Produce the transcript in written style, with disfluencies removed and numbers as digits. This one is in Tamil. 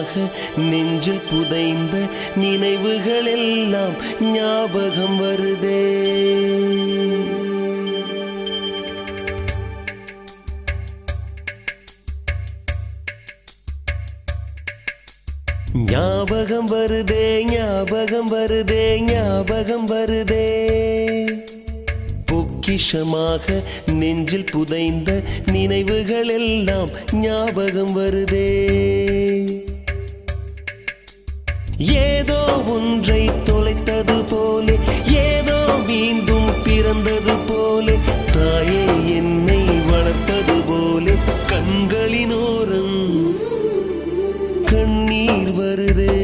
பொக்கிஷமாக நெஞ்சில் புதைந்த நினைவுகள் எல்லாம் ஞாபகம் வருதே. ஞாபகம் வருதே, ஞாபகம் வருதே, ஞாபகம் வருதே. பொக்கிஷமாக நெஞ்சில் புதைந்த நினைவுகள் எல்லாம் ஞாபகம் வருதே. ஏதோ ஒன்றை தொலைத்தது போலே, ஏதோ மீண்டும் பிறந்தது போலே, தாயே என்னை வளர்ப்பது போலே கண்களினோரம் கண்ணீர் வருதே.